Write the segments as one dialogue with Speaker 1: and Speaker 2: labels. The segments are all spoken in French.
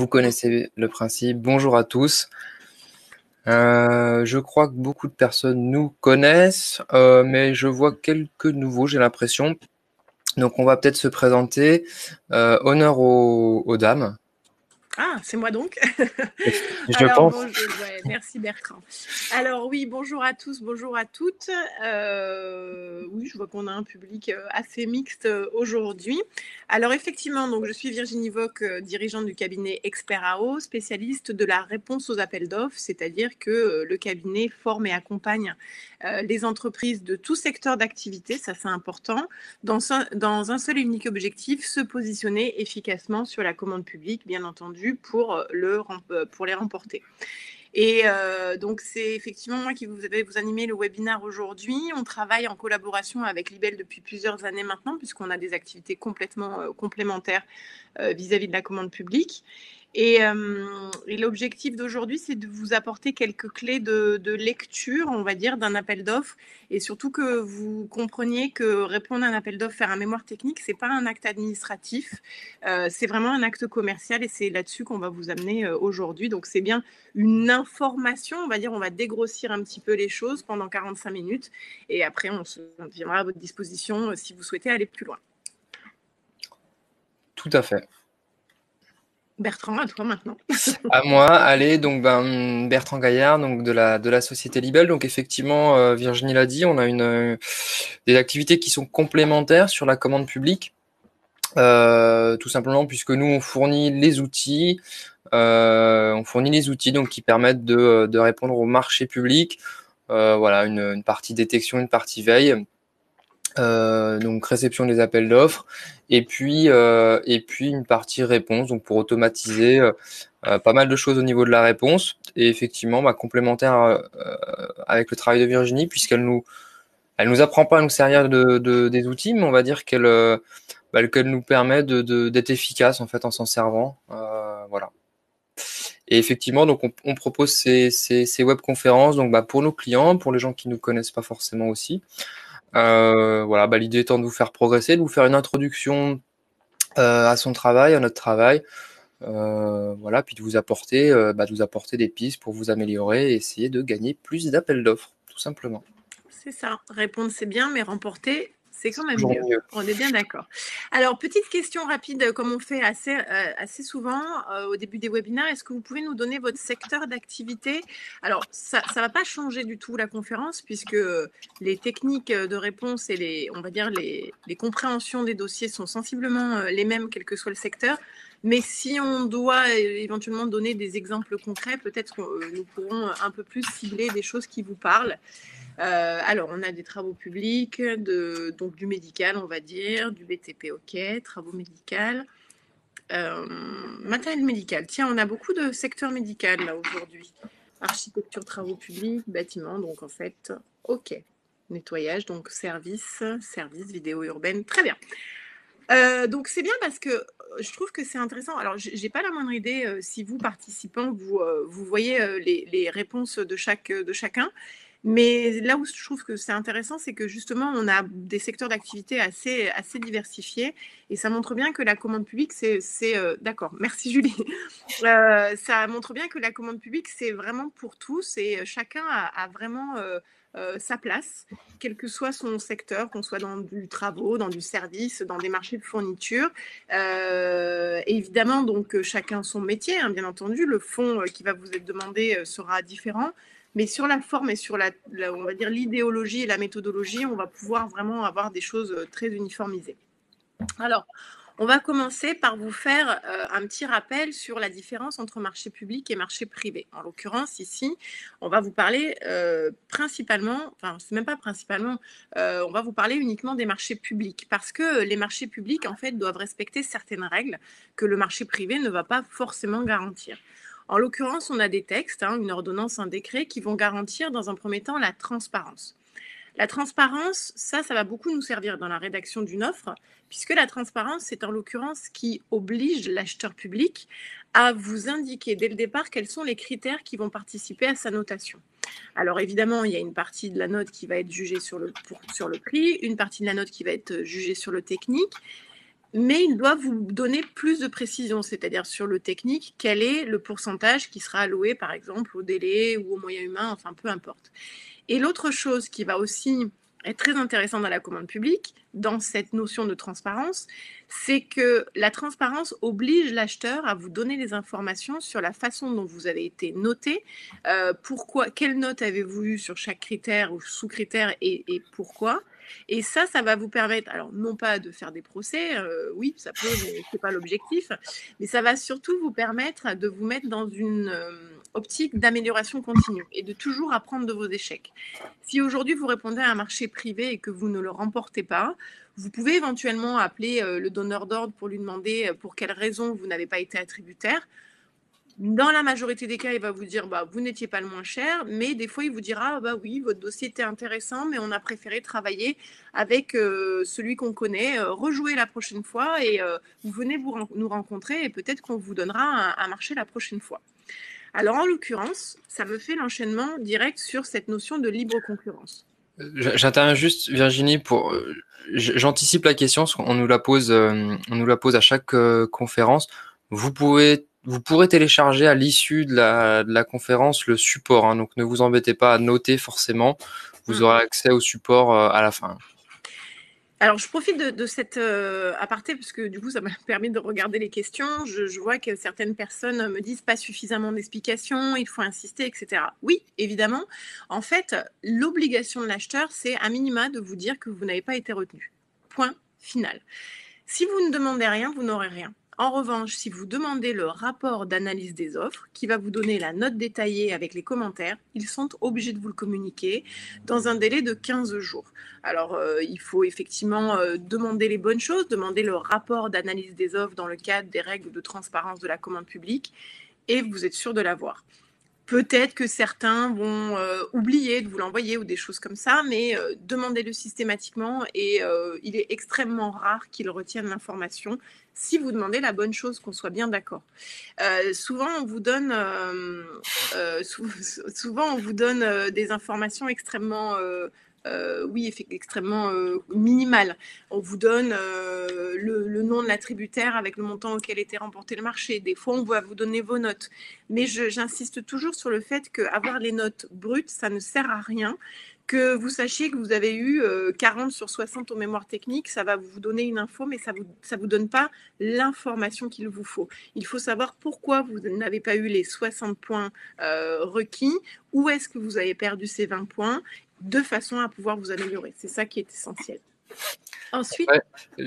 Speaker 1: Vous connaissez le principe. Bonjour à tous. Je crois que beaucoup de personnes nous connaissent, mais je vois quelques nouveaux, j'ai l'impression. Donc on va peut-être se présenter. Honneur aux dames.
Speaker 2: Ah, c'est moi donc.
Speaker 1: Je
Speaker 2: Alors,
Speaker 1: pense.
Speaker 2: bonjour, ouais, merci Bertrand. Alors oui, bonjour à tous, bonjour à toutes. Oui, je vois qu'on a un public assez mixte aujourd'hui. Alors effectivement, donc je suis Virginie Voc, dirigeante du cabinet Expert AO, spécialiste de la réponse aux appels d'offres, c'est-à-dire que le cabinet forme et accompagne les entreprises de tout secteur d'activité, ça c'est important, dans un seul et unique objectif, se positionner efficacement sur la commande publique, bien entendu, pour les remporter. Et donc, c'est effectivement moi qui vais vous animer le webinaire aujourd'hui. On travaille en collaboration avec Libel depuis plusieurs années maintenant, puisqu'on a des activités complètement complémentaires vis-à-vis de la commande publique. Et l'objectif d'aujourd'hui, c'est de vous apporter quelques clés de lecture, on va dire, d'un appel d'offres, et surtout que vous compreniez que répondre à un appel d'offres, faire un mémoire technique, c'est pas un acte administratif, c'est vraiment un acte commercial, et c'est là-dessus qu'on va vous amener aujourd'hui. Donc c'est bien une information, on va dire, on va dégrossir un petit peu les choses pendant 45 minutes, et après on viendra à votre disposition si vous souhaitez aller plus loin.
Speaker 1: Tout à fait.
Speaker 2: Bertrand, à toi maintenant.
Speaker 1: À moi, allez, donc Bertrand Gaillard, donc de la société Libel. Donc effectivement, Virginie l'a dit, on a des activités qui sont complémentaires sur la commande publique. Tout simplement puisque nous on fournit les outils, donc qui permettent de répondre au marché public. Voilà, une partie détection, une partie veille. Donc réception des appels d'offres et puis une partie réponse, donc pour automatiser pas mal de choses au niveau de la réponse, et effectivement complémentaire avec le travail de Virginie, elle nous apprend pas à nous servir des outils, mais on va dire qu'elle nous permet d'être efficace en fait en s'en servant, voilà. Et effectivement, donc on propose ces webconférences donc pour nos clients, pour les gens qui nous connaissent pas forcément aussi. Voilà, l'idée étant de vous faire progresser, de vous faire une introduction à son travail, à notre travail, voilà, puis de vous apporter des pistes pour vous améliorer et essayer de gagner plus d'appels d'offres, tout simplement.
Speaker 2: C'est ça. Répondre, c'est bien, mais remporter, c'est quand même
Speaker 1: Toujours
Speaker 2: mieux.
Speaker 1: mieux.
Speaker 2: On est bien d'accord. Alors, petite question rapide, comme on fait assez souvent au début des webinaires. Est-ce que vous pouvez nous donner votre secteur d'activité? Alors, ça ne va pas changer du tout la conférence, puisque les techniques de réponse et on va dire les compréhensions des dossiers sont sensiblement les mêmes, quel que soit le secteur. Mais si on doit éventuellement donner des exemples concrets, peut-être que nous pourrons un peu plus cibler des choses qui vous parlent. Alors, on a des travaux publics, donc du médical, on va dire, du BTP, ok, travaux médicaux, matériel médical. Tiens, on a beaucoup de secteurs médicaux là aujourd'hui. Architecture, travaux publics, bâtiments, donc en fait, ok. Nettoyage, donc service, vidéo urbaine, très bien. Donc c'est bien parce que je trouve que c'est intéressant. Alors j'ai pas la moindre idée si vous participants vous voyez les réponses de chacun. Mais là où je trouve que c'est intéressant, c'est que justement, on a des secteurs d'activité assez diversifiés et ça montre bien que la commande publique, d'accord, merci Julie. Ça montre bien que la commande publique, c'est vraiment pour tous et chacun a vraiment sa place, quel que soit son secteur, qu'on soit dans du travaux, dans du service, dans des marchés de fourniture. Évidemment, donc chacun son métier, hein, bien entendu. Le fond qui va vous être demandé sera différent. Mais sur la forme et sur on va dire l'idéologie et la méthodologie, on va pouvoir vraiment avoir des choses très uniformisées. Alors, on va commencer par vous faire un petit rappel sur la différence entre marché public et marché privé. En l'occurrence, ici, on va vous parler principalement, enfin, c'est même pas principalement, on va vous parler uniquement des marchés publics parce que les marchés publics, en fait, doivent respecter certaines règles que le marché privé ne va pas forcément garantir. En l'occurrence, on a des textes, une ordonnance, un décret, qui vont garantir dans un premier temps la transparence. La transparence, ça va beaucoup nous servir dans la rédaction d'une offre, puisque la transparence, c'est en l'occurrence qui oblige l'acheteur public à vous indiquer dès le départ quels sont les critères qui vont participer à sa notation. Alors évidemment, il y a une partie de la note qui va être jugée sur le prix, une partie de la note qui va être jugée sur le technique, mais il doit vous donner plus de précision, c'est-à-dire sur le technique, quel est le pourcentage qui sera alloué, par exemple, au délai ou au moyen humain, enfin peu importe. Et l'autre chose qui va aussi être très intéressante dans la commande publique, dans cette notion de transparence, c'est que la transparence oblige l'acheteur à vous donner les informations sur la façon dont vous avez été noté, pourquoi, quelle note avez-vous eu sur chaque critère ou sous-critère et pourquoi. Et ça va vous permettre, alors non pas de faire des procès, oui, ça peut, mais c'est pas l'objectif, mais ça va surtout vous permettre de vous mettre dans une optique d'amélioration continue et de toujours apprendre de vos échecs. Si aujourd'hui vous répondez à un marché privé et que vous ne le remportez pas, vous pouvez éventuellement appeler le donneur d'ordre pour lui demander pour quelles raisons vous n'avez pas été attributaire. Dans la majorité des cas, il va vous dire vous n'étiez pas le moins cher, mais des fois il vous dira oui, votre dossier était intéressant, mais on a préféré travailler avec celui qu'on connaît, rejouer la prochaine fois et vous venez nous rencontrer et peut-être qu'on vous donnera un marché la prochaine fois. Alors en l'occurrence, ça me fait l'enchaînement direct sur cette notion de libre concurrence.
Speaker 1: J'interviens juste, Virginie, pour j'anticipe la question, parce qu'on nous la pose, à chaque conférence. Vous pourrez télécharger à l'issue de la conférence le support, hein, donc ne vous embêtez pas à noter forcément. Vous aurez accès au support à la fin.
Speaker 2: Alors, je profite de cette aparté parce que du coup, ça m'a permis de regarder les questions. Je vois que certaines personnes me disent pas suffisamment d'explications, il faut insister, etc. Oui, évidemment. En fait, l'obligation de l'acheteur, c'est à minima de vous dire que vous n'avez pas été retenu. Point final. Si vous ne demandez rien, vous n'aurez rien. En revanche, si vous demandez le rapport d'analyse des offres, qui va vous donner la note détaillée avec les commentaires, ils sont obligés de vous le communiquer dans un délai de 15 jours. Alors, il faut effectivement demander les bonnes choses, demander le rapport d'analyse des offres dans le cadre des règles de transparence de la commande publique, et vous êtes sûr de l'avoir. Peut-être que certains vont oublier de vous l'envoyer ou des choses comme ça, mais demandez-le systématiquement et il est extrêmement rare qu'ils retiennent l'information si vous demandez la bonne chose, qu'on soit bien d'accord. Souvent, on vous donne, souvent, on vous donne des informations extrêmement extrêmement minimales. On vous donne le nom de l'attributaire avec le montant auquel était remporté le marché. Des fois, on va vous donner vos notes. Mais j'insiste toujours sur le fait qu'avoir les notes brutes, ça ne sert à rien. Que vous sachiez que vous avez eu 40 sur 60 en mémoire technique, ça va vous donner une info, mais ça vous donne pas l'information qu'il vous faut. Il faut savoir pourquoi vous n'avez pas eu les 60 points requis, où est-ce que vous avez perdu ces 20 points, de façon à pouvoir vous améliorer. C'est ça qui est essentiel. Ensuite,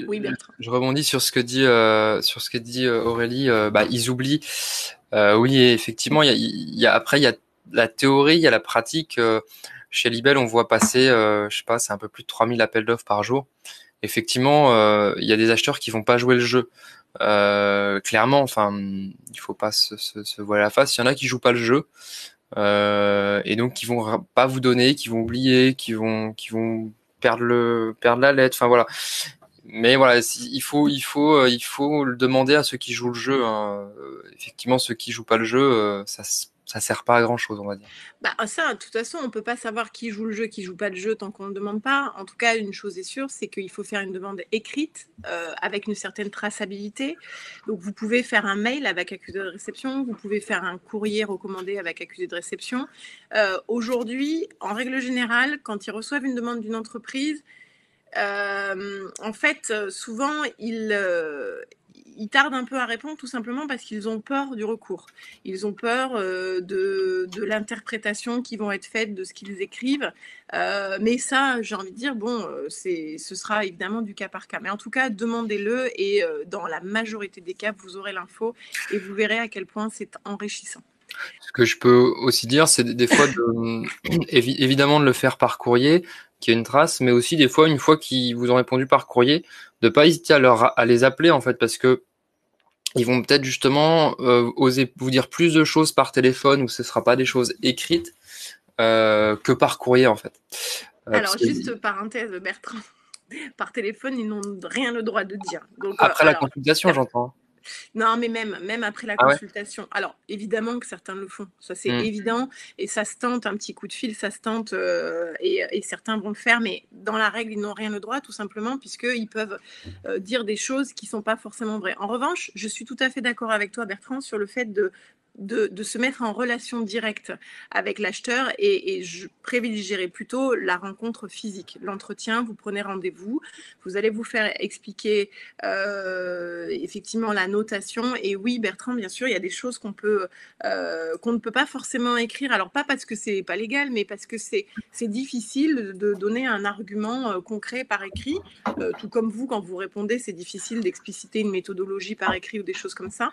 Speaker 2: oui, Bertrand.
Speaker 1: Je rebondis sur ce que dit Aurélie. Ils oublient. Oui, effectivement, il y a la théorie, il y a la pratique. Chez Libel, on voit passer, je sais pas, c'est un peu plus de 3000 appels d'offres par jour. Effectivement, il y a des acheteurs qui vont pas jouer le jeu. Clairement, enfin, il faut pas se voiler la face. Il y en a qui jouent pas le jeu. Et donc qui vont pas vous donner, qui vont oublier, qui vont perdre la lettre. Enfin voilà. Mais voilà, il faut le demander à ceux qui jouent le jeu, hein. Effectivement, ceux qui jouent pas le jeu, ça sert pas à grand chose, on va dire.
Speaker 2: Ça, de toute façon, on peut pas savoir qui joue le jeu, qui joue pas le jeu tant qu'on ne demande pas. En tout cas, une chose est sûre, c'est qu'il faut faire une demande écrite avec une certaine traçabilité. Donc, vous pouvez faire un mail avec accusé de réception, vous pouvez faire un courrier recommandé avec accusé de réception. Aujourd'hui, en règle générale, quand ils reçoivent une demande d'une entreprise, en fait, souvent, ils tardent un peu à répondre tout simplement parce qu'ils ont peur du recours. Ils ont peur de l'interprétation qui vont être faites de ce qu'ils écrivent. Mais ça, j'ai envie de dire, ce sera évidemment du cas par cas. Mais en tout cas, demandez-le et dans la majorité des cas, vous aurez l'info et vous verrez à quel point c'est enrichissant.
Speaker 1: Ce que je peux aussi dire, c'est des fois évidemment de le faire par courrier, qu'il y ait une trace, mais aussi des fois, une fois qu'ils vous ont répondu par courrier, de pas hésiter à les appeler en fait, parce que ils vont peut-être justement oser vous dire plus de choses par téléphone où ce sera pas des choses écrites que par courrier en fait.
Speaker 2: Alors juste parenthèse, Bertrand, par téléphone, ils n'ont rien le droit de dire. Donc,
Speaker 1: après la consultation, j'entends.
Speaker 2: Non, mais même après la
Speaker 1: Ah ouais?
Speaker 2: consultation. Alors, évidemment que certains le font, ça c'est
Speaker 1: Mmh.
Speaker 2: évident, et ça se tente, un petit coup de fil, ça se tente, et certains vont le faire, mais dans la règle, ils n'ont rien le droit, tout simplement, puisqu'ils peuvent dire des choses qui ne sont pas forcément vraies. En revanche, je suis tout à fait d'accord avec toi, Bertrand, sur le fait de se mettre en relation directe avec l'acheteur, et je privilégierais plutôt la rencontre physique, l'entretien. Vous prenez rendez-vous, vous allez vous faire expliquer effectivement la notation. Et oui, Bertrand, bien sûr, il y a des choses qu'on ne peut pas forcément écrire. Alors pas parce que c'est pas légal, mais parce que c'est difficile de donner un argument concret par écrit. Tout comme vous, quand vous répondez, c'est difficile d'expliciter une méthodologie par écrit ou des choses comme ça.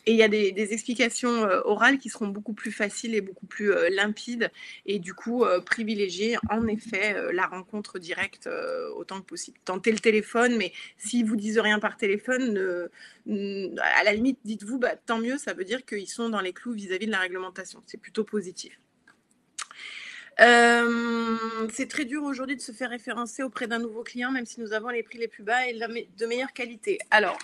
Speaker 2: Et il y a des explications orales qui seront beaucoup plus faciles et beaucoup plus limpides, et du coup privilégier en effet la rencontre directe autant que possible. Tentez le téléphone, mais s'ils vous disent rien par téléphone, à la limite dites-vous tant mieux, ça veut dire qu'ils sont dans les clous vis-à-vis de la réglementation. C'est plutôt positif. C'est très dur aujourd'hui de se faire référencer auprès d'un nouveau client, même si nous avons les prix les plus bas et de meilleure qualité. Alors,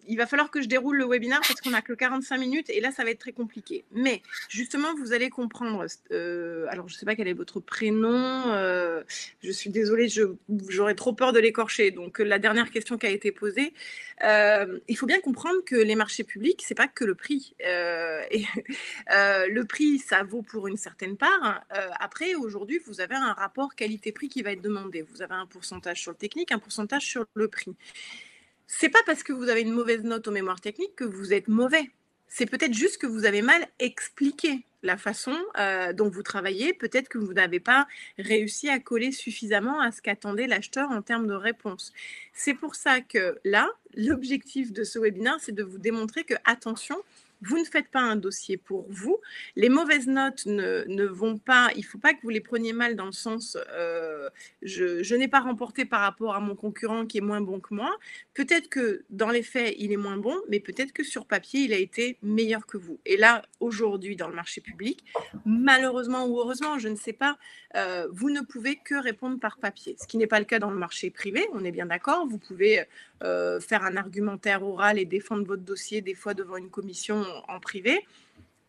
Speaker 2: il va falloir que je déroule le webinaire parce qu'on n'a que 45 minutes et là, ça va être très compliqué. Mais justement, vous allez comprendre. Alors, je ne sais pas quel est votre prénom. Je suis désolée, j'aurais trop peur de l'écorcher. Donc, la dernière question qui a été posée, il faut bien comprendre que les marchés publics, c'est pas que le prix. Le prix, ça vaut pour une certaine part. Après, aujourd'hui, vous avez un rapport qualité-prix qui va être demandé. Vous avez un pourcentage sur le technique, un pourcentage sur le prix. C'est pas parce que vous avez une mauvaise note aux mémoires techniques que vous êtes mauvais. C'est peut-être juste que vous avez mal expliqué la façon dont vous travaillez. Peut-être que vous n'avez pas réussi à coller suffisamment à ce qu'attendait l'acheteur en termes de réponse. C'est pour ça que là, l'objectif de ce webinaire, c'est de vous démontrer que, attention, vous ne faites pas un dossier pour vous. Les mauvaises notes ne vont pas, il ne faut pas que vous les preniez mal dans le sens je n'ai pas remporté par rapport à mon concurrent qui est moins bon que moi. Peut-être que dans les faits, il est moins bon, mais peut-être que sur papier, il a été meilleur que vous. Et là, aujourd'hui, dans le marché public, malheureusement ou heureusement, je ne sais pas, vous ne pouvez que répondre par papier. Ce qui n'est pas le cas dans le marché privé, on est bien d'accord. Vous pouvez faire un argumentaire oral et défendre votre dossier des fois devant une commission en privé.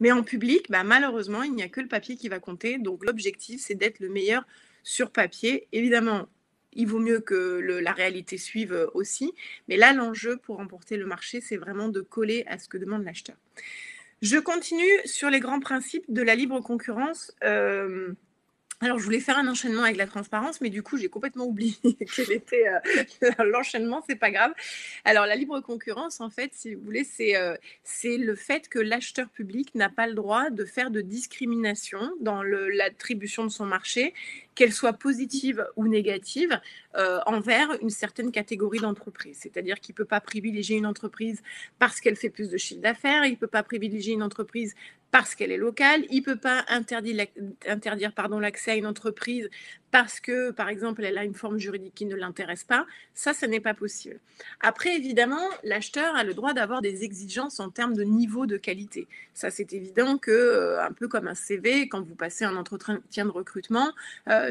Speaker 2: Mais en public, malheureusement, il n'y a que le papier qui va compter. Donc l'objectif, c'est d'être le meilleur sur papier. Évidemment, il vaut mieux que la réalité suive aussi. Mais là, l'enjeu pour remporter le marché, c'est vraiment de coller à ce que demande l'acheteur. Je continue sur les grands principes de la libre concurrence. Alors, je voulais faire un enchaînement avec la transparence, mais du coup, j'ai complètement oublié quel était l'enchaînement, c'est pas grave. Alors, la libre concurrence, en fait, si vous voulez, c'est le fait que l'acheteur public n'a pas le droit de faire de discrimination dans l'attribution de son marché, qu'elle soit positive ou négative, envers une certaine catégorie d'entreprises. C'est-à-dire qu'il ne peut pas privilégier une entreprise parce qu'elle fait plus de chiffre d'affaires, il ne peut pas privilégier une entreprise parce qu'elle est locale, il ne peut pas interdire l'accès à une entreprise parce que, par exemple, elle a une forme juridique qui ne l'intéresse pas. Ça n'est pas possible. Après, évidemment, l'acheteur a le droit d'avoir des exigences en termes de niveau de qualité. Ça, c'est évident que, un peu comme un CV, quand vous passez un entretien de recrutement,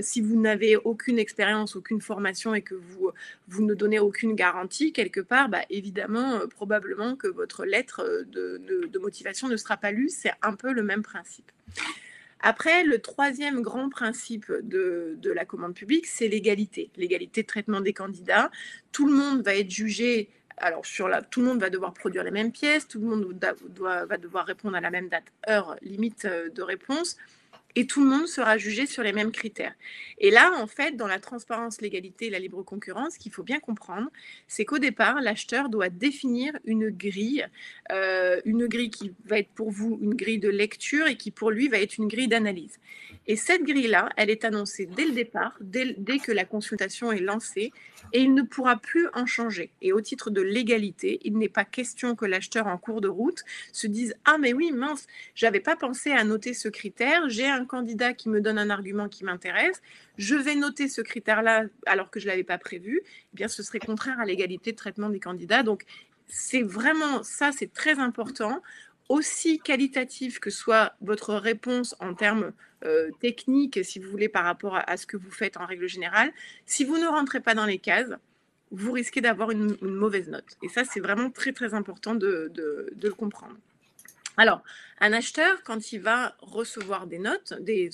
Speaker 2: si vous n'avez aucune expérience, aucune formation et que vous ne donnez aucune garantie, quelque part, évidemment, probablement que votre lettre de motivation ne sera pas lue. C'est un peu le même principe. Après, le troisième grand principe de la commande publique, c'est l'égalité. L'égalité de traitement des candidats. Tout le monde va être jugé. Alors, tout le monde va devoir produire les mêmes pièces, tout le monde va devoir répondre à la même date, heure limite de réponse. Et tout le monde sera jugé sur les mêmes critères. Et là, en fait, dans la transparence, l'égalité et la libre concurrence, ce qu'il faut bien comprendre, c'est qu'au départ, l'acheteur doit définir une grille qui va être pour vous une grille de lecture et qui pour lui va être une grille d'analyse. Et cette grille-là, elle est annoncée dès le départ, dès que la consultation est lancée, et il ne pourra plus en changer. Et au titre de l'égalité, il n'est pas question que l'acheteur en cours de route se dise « Ah mais oui, mince, j'avais pas pensé à noter ce critère, j'ai un candidat qui me donne un argument qui m'intéresse, je vais noter ce critère-là alors que je ne l'avais pas prévu », eh bien ce serait contraire à l'égalité de traitement des candidats. Donc c'est vraiment ça, c'est très important. Aussi qualitatif que soit votre réponse en termes techniques, si vous voulez, par rapport à ce que vous faites en règle générale, si vous ne rentrez pas dans les cases, vous risquez d'avoir une mauvaise note. Et ça, c'est vraiment très, très important de le comprendre. Alors, un acheteur, quand il va recevoir des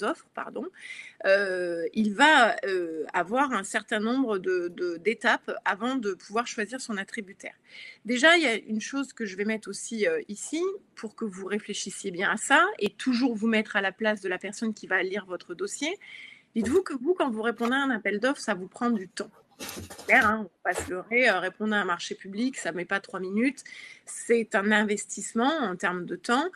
Speaker 2: offres, il va avoir un certain nombre d'étapes avant de pouvoir choisir son attributaire. Déjà, il y a une chose que je vais mettre aussi ici pour que vous réfléchissiez bien à ça et toujours vous mettre à la place de la personne qui va lire votre dossier. Dites-vous que vous, quand vous répondez à un appel d'offres, ça vous prend du temps. Clair, hein, on ne va pas se leurrer, répondre à un marché public, ça ne met pas 3 minutes. C'est un investissement en termes de temps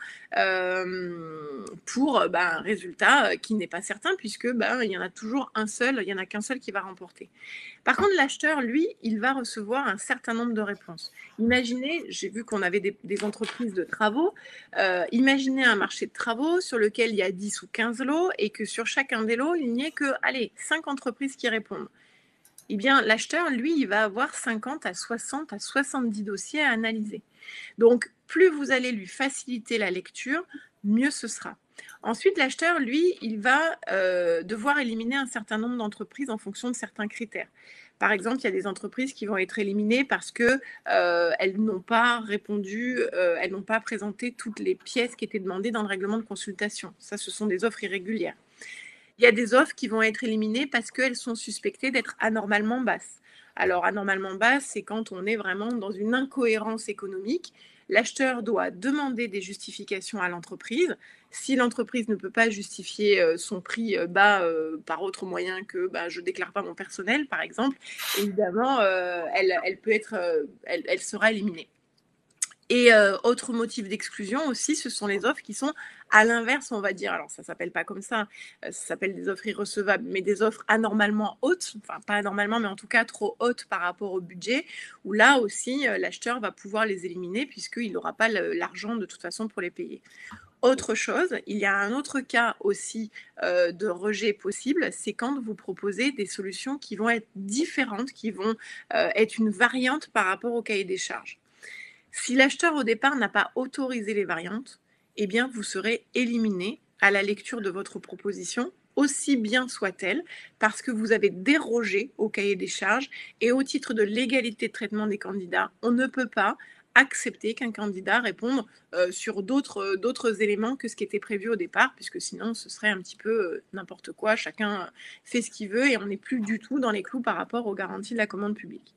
Speaker 2: pour un résultat qui n'est pas certain puisque il y en a toujours un seul, il n'y en a qu'un seul qui va remporter. Par contre, l'acheteur, lui, il va recevoir un certain nombre de réponses. Imaginez, j'ai vu qu'on avait des entreprises de travaux, imaginez un marché de travaux sur lequel il y a 10 ou 15 lots et que sur chacun des lots, il n'y ait que, 5 entreprises qui répondent. Eh bien, l'acheteur, lui, il va avoir 50 à 60 à 70 dossiers à analyser. Donc, plus vous allez lui faciliter la lecture, mieux ce sera. Ensuite, l'acheteur, lui, il va devoir éliminer un certain nombre d'entreprises en fonction de certains critères. Par exemple, il y a des entreprises qui vont être éliminées parce qu'elles n'ont pas répondu, elles n'ont pas présenté toutes les pièces qui étaient demandées dans le règlement de consultation. Ça, ce sont des offres irrégulières. Il y a des offres qui vont être éliminées parce qu'elles sont suspectées d'être anormalement basses. Alors, anormalement basse, c'est quand on est vraiment dans une incohérence économique. L'acheteur doit demander des justifications à l'entreprise. Si l'entreprise ne peut pas justifier son prix bas par autre moyen que je ne déclare pas mon personnel, par exemple, évidemment, elle sera éliminée. Et autre motif d'exclusion aussi, ce sont les offres qui sont à l'inverse, on va dire. Alors, ça ne s'appelle pas comme ça s'appelle des offres irrecevables, mais des offres anormalement hautes, enfin pas anormalement, mais en tout cas trop hautes par rapport au budget, où là aussi, l'acheteur va pouvoir les éliminer puisqu'il n'aura pas l'argent de toute façon pour les payer. Autre chose, il y a un autre cas aussi de rejet possible, c'est quand vous proposez des solutions qui vont être différentes, qui vont être une variante par rapport au cahier des charges. Si l'acheteur au départ n'a pas autorisé les variantes, eh bien vous serez éliminé à la lecture de votre proposition, aussi bien soit-elle, parce que vous avez dérogé au cahier des charges et au titre de l'égalité de traitement des candidats, on ne peut pas accepter qu'un candidat réponde sur d'autres éléments que ce qui était prévu au départ, puisque sinon ce serait un petit peu n'importe quoi, chacun fait ce qu'il veut et on n'est plus du tout dans les clous par rapport aux garanties de la commande publique.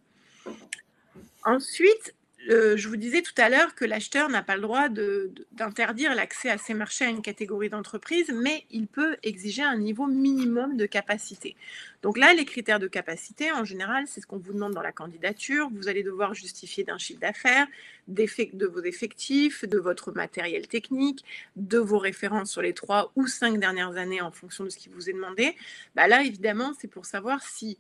Speaker 2: Ensuite, je vous disais tout à l'heure que l'acheteur n'a pas le droit d'interdire l'accès à ces marchés à une catégorie d'entreprise, mais il peut exiger un niveau minimum de capacité. Donc là, les critères de capacité, en général, c'est ce qu'on vous demande dans la candidature. Vous allez devoir justifier d'un chiffre d'affaires, de vos effectifs, de votre matériel technique, de vos références sur les 3 ou 5 dernières années en fonction de ce qui vous est demandé. Là, évidemment, c'est pour savoir si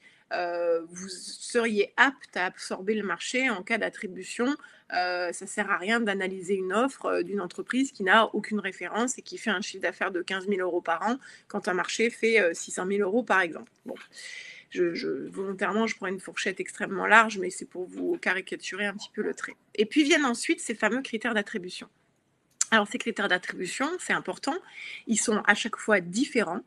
Speaker 2: vous seriez apte à absorber le marché en cas d'attribution. Ça ne sert à rien d'analyser une offre d'une entreprise qui n'a aucune référence et qui fait un chiffre d'affaires de 15 000 euros par an quand un marché fait 600 000 euros par exemple. Bon, volontairement, je prends une fourchette extrêmement large, mais c'est pour vous caricaturer un petit peu le trait. Et puis viennent ensuite ces fameux critères d'attribution. Alors, ces critères d'attribution, c'est important, ils sont à chaque fois différents.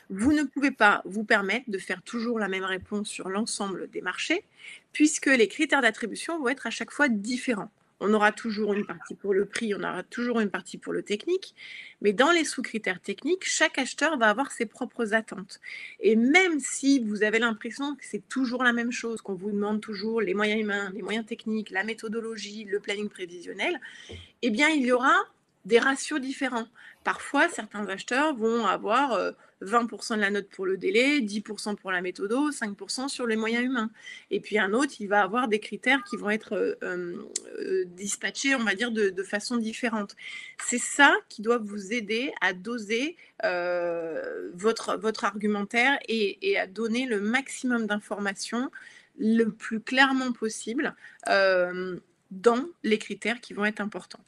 Speaker 2: Vous ne pouvez pas vous permettre de faire toujours la même réponse sur l'ensemble des marchés, puisque les critères d'attribution vont être à chaque fois différents. On aura toujours une partie pour le prix, on aura toujours une partie pour le technique, mais dans les sous-critères techniques, chaque acheteur va avoir ses propres attentes. Et même si vous avez l'impression que c'est toujours la même chose, qu'on vous demande toujours les moyens humains, les moyens techniques, la méthodologie, le planning prévisionnel, eh bien, il y aura des ratios différents. Parfois, certains acheteurs vont avoir 20% de la note pour le délai, 10% pour la méthodo, 5% sur les moyens humains. Et puis un autre, il va avoir des critères qui vont être dispatchés, on va dire, de façon différente. C'est ça qui doit vous aider à doser votre argumentaire et à donner le maximum d'informations le plus clairement possible dans les critères qui vont être importants.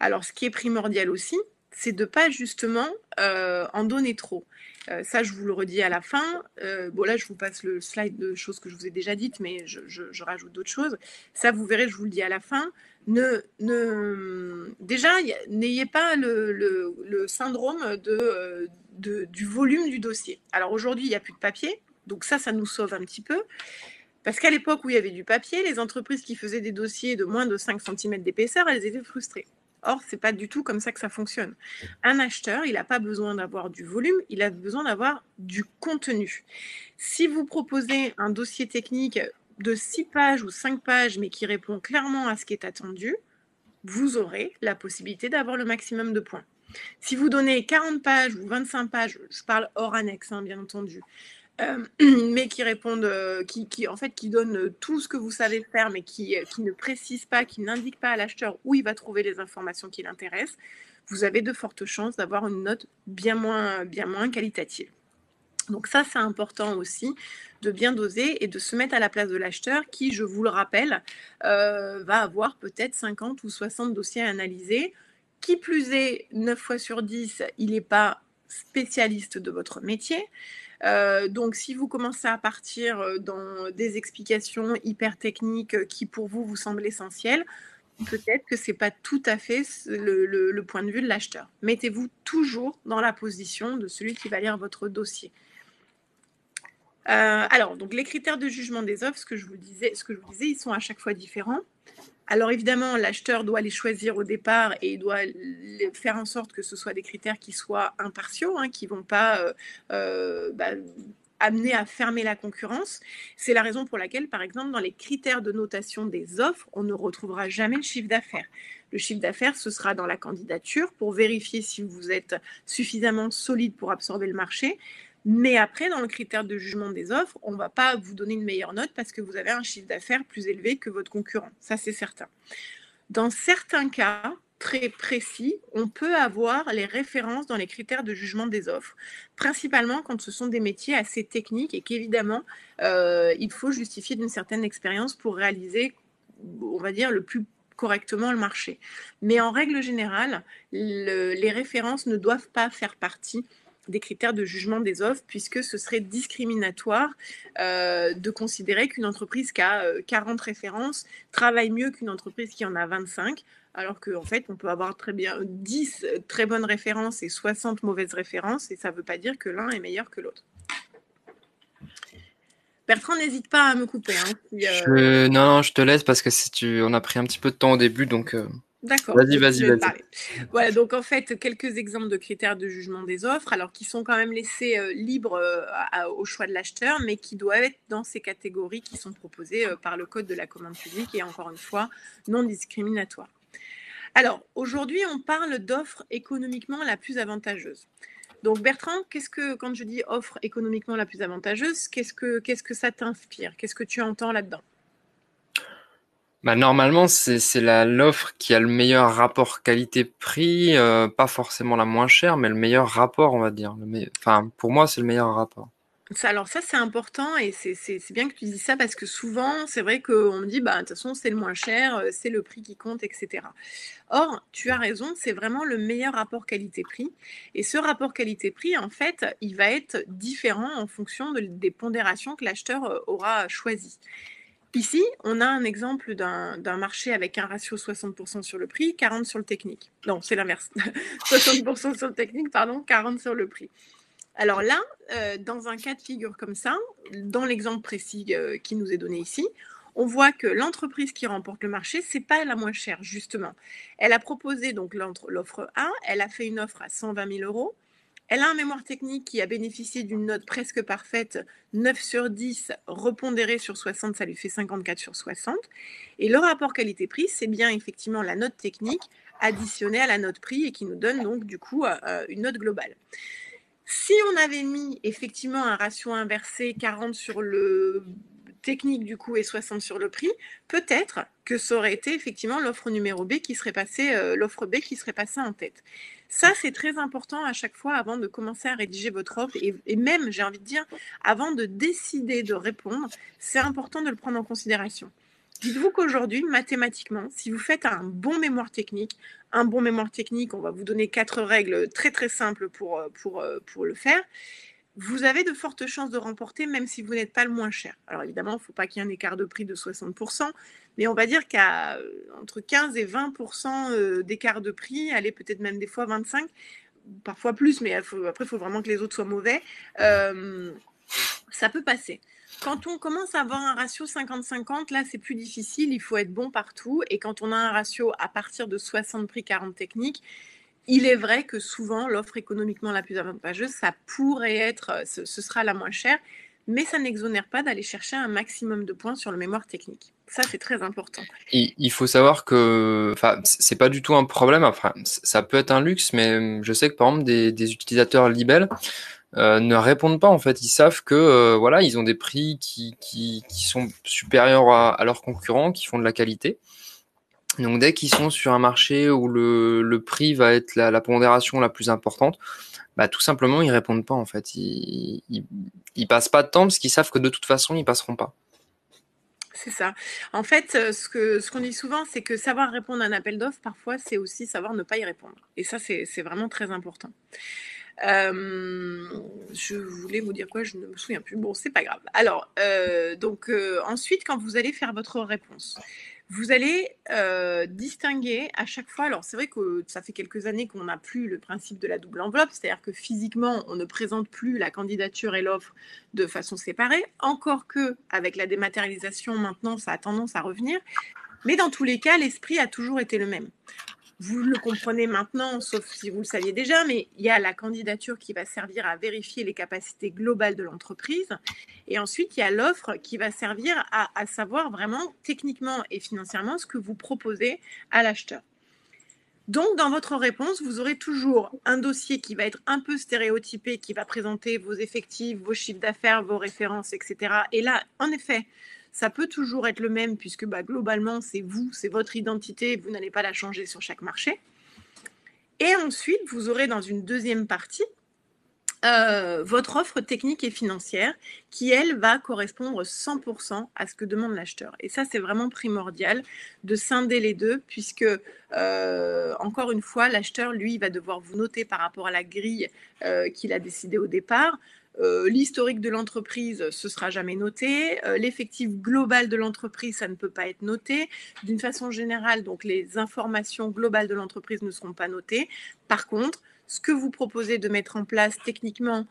Speaker 2: Alors, ce qui est primordial aussi, c'est de ne pas justement en donner trop. Ça, je vous le redis à la fin. Là, je vous passe le slide de choses que je vous ai déjà dites, mais je rajoute d'autres choses. Ça, vous verrez, je vous le dis à la fin. Déjà, n'ayez pas le syndrome du volume du dossier. Alors, aujourd'hui, il n'y a plus de papier, donc ça nous sauve un petit peu. Parce qu'à l'époque où il y avait du papier, les entreprises qui faisaient des dossiers de moins de 5 cm d'épaisseur, elles étaient frustrées. Or, ce n'est pas du tout comme ça que ça fonctionne. Un acheteur, il n'a pas besoin d'avoir du volume, il a besoin d'avoir du contenu. Si vous proposez un dossier technique de 6 pages ou 5 pages, mais qui répond clairement à ce qui est attendu, vous aurez la possibilité d'avoir le maximum de points. Si vous donnez 40 pages ou 25 pages, je parle hors annexe, hein, bien entendu, mais qui répondent, en fait, qui donnent tout ce que vous savez faire, mais qui ne précisent pas, qui n'indiquent pas à l'acheteur où il va trouver les informations qui l'intéressent, vous avez de fortes chances d'avoir une note bien moins qualitative. Donc ça, c'est important aussi de bien doser et de se mettre à la place de l'acheteur qui, je vous le rappelle, va avoir peut-être 50 ou 60 dossiers à analyser. Qui plus est, 9 fois sur 10, il n'est pas spécialiste de votre métier. Donc, si vous commencez à partir dans des explications hyper techniques qui, pour vous, vous semblent essentielles, peut-être que ce n'est pas tout à fait le point de vue de l'acheteur. Mettez-vous toujours dans la position de celui qui va lire votre dossier. Alors, donc les critères de jugement des offres, ce que je vous disais, ils sont à chaque fois différents. Alors évidemment, l'acheteur doit les choisir au départ et il doit faire en sorte que ce soit des critères qui soient impartiaux, hein, qui ne vont pas amener à fermer la concurrence. C'est la raison pour laquelle, par exemple, dans les critères de notation des offres, on ne retrouvera jamais le chiffre d'affaires. Le chiffre d'affaires, ce sera dans la candidature pour vérifier si vous êtes suffisamment solide pour absorber le marché. Mais après, dans le critère de jugement des offres, on ne va pas vous donner une meilleure note parce que vous avez un chiffre d'affaires plus élevé que votre concurrent. Ça, c'est certain. Dans certains cas très précis, on peut avoir les références dans les critères de jugement des offres, principalement quand ce sont des métiers assez techniques et qu'évidemment, il faut justifier d'une certaine expérience pour réaliser, on va dire, le plus correctement le marché. Mais en règle générale, les références ne doivent pas faire partie des critères de jugement des offres, puisque ce serait discriminatoire de considérer qu'une entreprise qui a 40 références travaille mieux qu'une entreprise qui en a 25, alors qu'en fait, on peut avoir très bien 10 très bonnes références et 60 mauvaises références, et ça ne veut pas dire que l'un est meilleur que l'autre. Bertrand, n'hésite pas à me couper. Hein, si,
Speaker 1: Non, je te laisse parce que on a pris un petit peu de temps au début, donc
Speaker 2: D'accord.
Speaker 1: vas-y.
Speaker 2: Voilà, donc en fait, quelques exemples de critères de jugement des offres, alors qui sont quand même laissés libres au choix de l'acheteur, mais qui doivent être dans ces catégories qui sont proposées par le Code de la commande publique et encore une fois, non discriminatoires. Alors, aujourd'hui, on parle d'offre économiquement la plus avantageuse. Donc Bertrand, quand je dis offre économiquement la plus avantageuse, qu'est-ce que ça t'inspire? Qu'est-ce que tu entends là-dedans?
Speaker 1: Bah, normalement, c'est l'offre qui a le meilleur rapport qualité-prix, pas forcément la moins chère, mais le meilleur rapport, on va dire. Enfin, pour moi, c'est le meilleur rapport.
Speaker 2: Alors ça, c'est important et c'est bien que tu dises ça parce que souvent, c'est vrai qu'on me dit, bah, de toute façon, c'est le moins cher, c'est le prix qui compte, etc. Or, tu as raison, c'est vraiment le meilleur rapport qualité-prix. Et ce rapport qualité-prix, en fait, il va être différent en fonction des pondérations que l'acheteur aura choisies. Ici, on a un exemple d'un marché avec un ratio 60% sur le prix, 40% sur le technique. Non, c'est l'inverse. 60% sur le technique, pardon, 40% sur le prix. Alors là, dans un cas de figure comme ça, dans l'exemple précis qui nous est donné ici, on voit que l'entreprise qui remporte le marché, c'est pas la moins chère, justement. Elle a proposé donc l'offre A, elle a fait une offre à 120 000 euros. Elle a un mémoire technique qui a bénéficié d'une note presque parfaite, 9 sur 10, repondérée sur 60, ça lui fait 54 sur 60. Et le rapport qualité-prix, c'est bien effectivement la note technique additionnée à la note prix et qui nous donne donc du coup une note globale. Si on avait mis effectivement un ratio inversé, 40 sur le technique du coup et 60 sur le prix, peut-être que ça aurait été effectivement l'offre numéro B qui serait passée, l'offre B qui serait passée en tête. Ça, c'est très important à chaque fois avant de commencer à rédiger votre offre et même, j'ai envie de dire, avant de décider de répondre, c'est important de le prendre en considération. Dites-vous qu'aujourd'hui, mathématiquement, si vous faites un bon mémoire technique, on va vous donner 4 règles très très simples pour le faire, vous avez de fortes chances de remporter même si vous n'êtes pas le moins cher. Alors évidemment, il ne faut pas qu'il y ait un écart de prix de 60%, mais on va dire qu'à entre 15 et 20% d'écart de prix, allez peut-être même des fois 25%, parfois plus, mais après il faut vraiment que les autres soient mauvais, ça peut passer. Quand on commence à avoir un ratio 50-50, là, c'est plus difficile, il faut être bon partout. Et quand on a un ratio à partir de 60 prix, 40 techniques, il est vrai que souvent, l'offre économiquement la plus avantageuse, ça pourrait être, ce sera la moins chère, mais ça n'exonère pas d'aller chercher un maximum de points sur le mémoire technique. Ça, c'est très important.
Speaker 1: Il faut savoir que, enfin, c'est pas du tout un problème. Enfin, ça peut être un luxe, mais je sais que par exemple des utilisateurs Libel ne répondent pas en fait. Ils savent que voilà, ils ont des prix qui sont supérieurs à leurs concurrents, qui font de la qualité. Donc dès qu'ils sont sur un marché où le prix va être la pondération la plus importante, bah tout simplement ils répondent pas en fait. Ils passent pas de temps parce qu'ils savent que de toute façon ils passeront pas.
Speaker 2: C'est ça. En fait, ce qu'on dit souvent, c'est que savoir répondre à un appel d'offres, parfois, c'est aussi savoir ne pas y répondre. Et ça, c'est vraiment très important. Je voulais vous dire quoi, je ne me souviens plus. Bon, c'est pas grave. Alors, ensuite, quand vous allez faire votre réponse, vous allez distinguer à chaque fois. Alors, c'est vrai que ça fait quelques années qu'on n'a plus le principe de la double enveloppe, c'est-à-dire que physiquement, on ne présente plus la candidature et l'offre de façon séparée. Encore que, avec la dématérialisation, maintenant, ça a tendance à revenir. Mais dans tous les cas, l'esprit a toujours été le même. Vous le comprenez maintenant, sauf si vous le saviez déjà, mais il y a la candidature qui va servir à vérifier les capacités globales de l'entreprise. Et ensuite, il y a l'offre qui va servir à savoir vraiment techniquement et financièrement ce que vous proposez à l'acheteur. Donc, dans votre réponse, vous aurez toujours un dossier qui va être un peu stéréotypé, qui va présenter vos effectifs, vos chiffres d'affaires, vos références, etc. Et là, en effet, ça peut toujours être le même puisque globalement, c'est vous, c'est votre identité, vous n'allez pas la changer sur chaque marché. Et ensuite, vous aurez dans une deuxième partie votre offre technique et financière qui, elle, va correspondre 100% à ce que demande l'acheteur. Et ça, c'est vraiment primordial de scinder les deux puisque, encore une fois, l'acheteur, lui, va devoir vous noter par rapport à la grille qu'il a décidée au départ. L'historique de l'entreprise, ce sera jamais noté. L'effectif global de l'entreprise, ça ne peut pas être noté. D'une façon générale, donc les informations globales de l'entreprise ne seront pas notées. Par contre, ce que vous proposez de mettre en place techniquement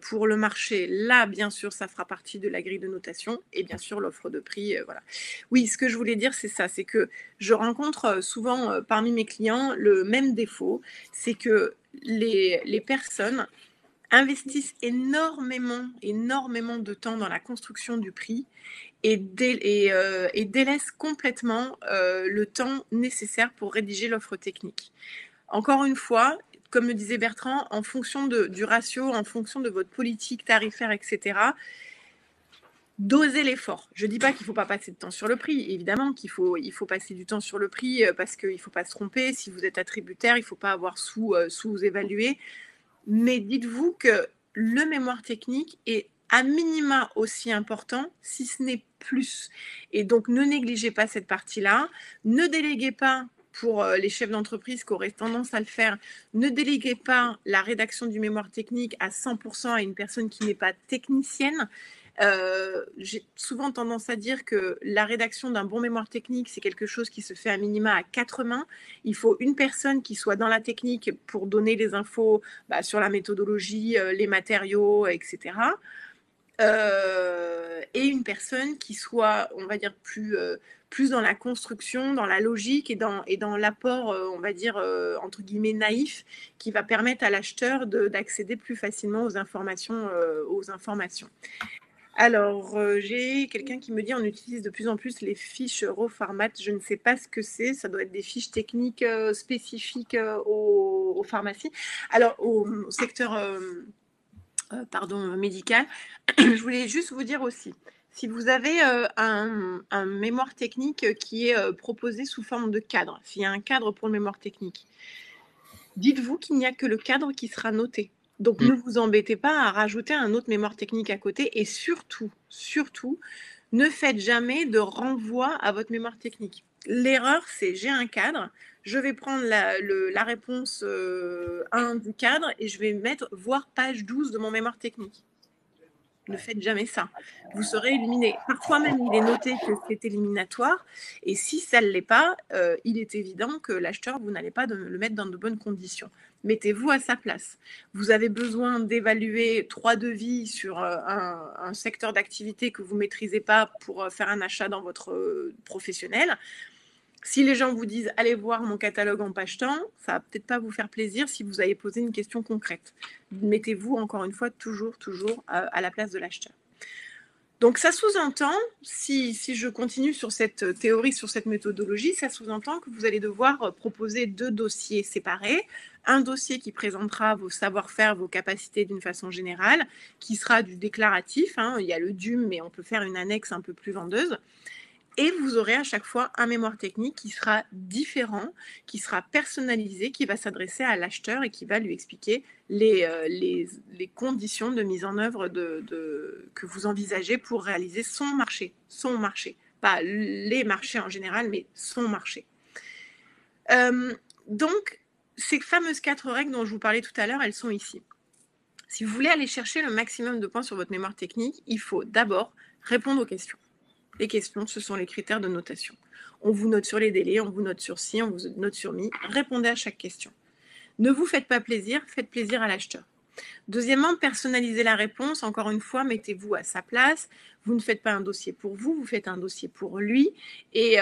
Speaker 2: pour le marché, là, bien sûr, ça fera partie de la grille de notation et bien sûr l'offre de prix. Voilà. Oui, ce que je voulais dire, c'est ça, c'est que je rencontre souvent parmi mes clients le même défaut, c'est que les personnes investissent énormément de temps dans la construction du prix et délaissent complètement le temps nécessaire pour rédiger l'offre technique. Encore une fois, comme le disait Bertrand, en fonction du ratio, en fonction de votre politique tarifaire, etc., dosez l'effort. Je ne dis pas qu'il ne faut pas passer de temps sur le prix. Évidemment qu'il faut passer du temps sur le prix parce qu'il ne faut pas se tromper. Si vous êtes attributaire, il ne faut pas avoir sous-évalué. Mais dites-vous que le mémoire technique est à minima aussi important, si ce n'est plus. Et donc, ne négligez pas cette partie-là. Ne déléguez pas, pour les chefs d'entreprise qui auraient tendance à le faire, ne déléguez pas la rédaction du mémoire technique à 100% à une personne qui n'est pas technicienne. J'ai souvent tendance à dire que la rédaction d'un bon mémoire technique, c'est quelque chose qui se fait à minima à 4 mains. Il faut une personne qui soit dans la technique pour donner les infos sur la méthodologie, les matériaux, etc. Et une personne qui soit, on va dire, plus dans la construction, dans la logique et dans l'apport, on va dire, entre guillemets, naïf, qui va permettre à l'acheteur d'accéder plus facilement aux informations. Alors, j'ai quelqu'un qui me dit on utilise de plus en plus les fiches raw format. Je ne sais pas ce que c'est. Ça doit être des fiches techniques spécifiques aux pharmacies. Alors, au secteur médical. Je voulais juste vous dire aussi, si vous avez un mémoire technique qui est proposé sous forme de cadre, s'il y a un cadre pour le mémoire technique, dites-vous qu'il n'y a que le cadre qui sera noté. Donc, ne vous embêtez pas à rajouter un autre mémoire technique à côté et surtout, ne faites jamais de renvoi à votre mémoire technique. L'erreur, c'est j'ai un cadre, je vais prendre la réponse 1 du cadre et je vais mettre voir page 12 de mon mémoire technique. Ne faites jamais ça. Vous serez éliminé. Parfois même, il est noté que c'est éliminatoire. Et si ça ne l'est pas, il est évident que l'acheteur, vous n'allez pas le mettre dans de bonnes conditions. Mettez-vous à sa place. Vous avez besoin d'évaluer 3 devis sur un secteur d'activité que vous ne maîtrisez pas pour faire un achat dans votre professionnel. Si les gens vous disent « allez voir mon catalogue en page temps », ça va peut-être pas vous faire plaisir si vous avez posé une question concrète. Mettez-vous encore une fois toujours à la place de l'acheteur. Donc ça sous-entend, si je continue sur cette théorie, sur cette méthodologie, ça sous-entend que vous allez devoir proposer 2 dossiers séparés. Un dossier qui présentera vos savoir-faire, vos capacités d'une façon générale, qui sera du déclaratif, il y a le DUM, mais on peut faire une annexe un peu plus vendeuse. Et vous aurez à chaque fois un mémoire technique qui sera différent, qui sera personnalisé, qui va s'adresser à l'acheteur et qui va lui expliquer les conditions de mise en œuvre que vous envisagez pour réaliser son marché. Pas les marchés en général, mais son marché. Donc, ces fameuses 4 règles dont je vous parlais tout à l'heure, elles sont ici. Si vous voulez aller chercher le maximum de points sur votre mémoire technique, il faut d'abord répondre aux questions. Les questions, ce sont les critères de notation. On vous note sur les délais, on vous note sur ci, on vous note sur mi. Répondez à chaque question. Ne vous faites pas plaisir, faites plaisir à l'acheteur. Deuxièmement, personnalisez la réponse. Encore une fois, mettez-vous à sa place. Vous ne faites pas un dossier pour vous, vous faites un dossier pour lui et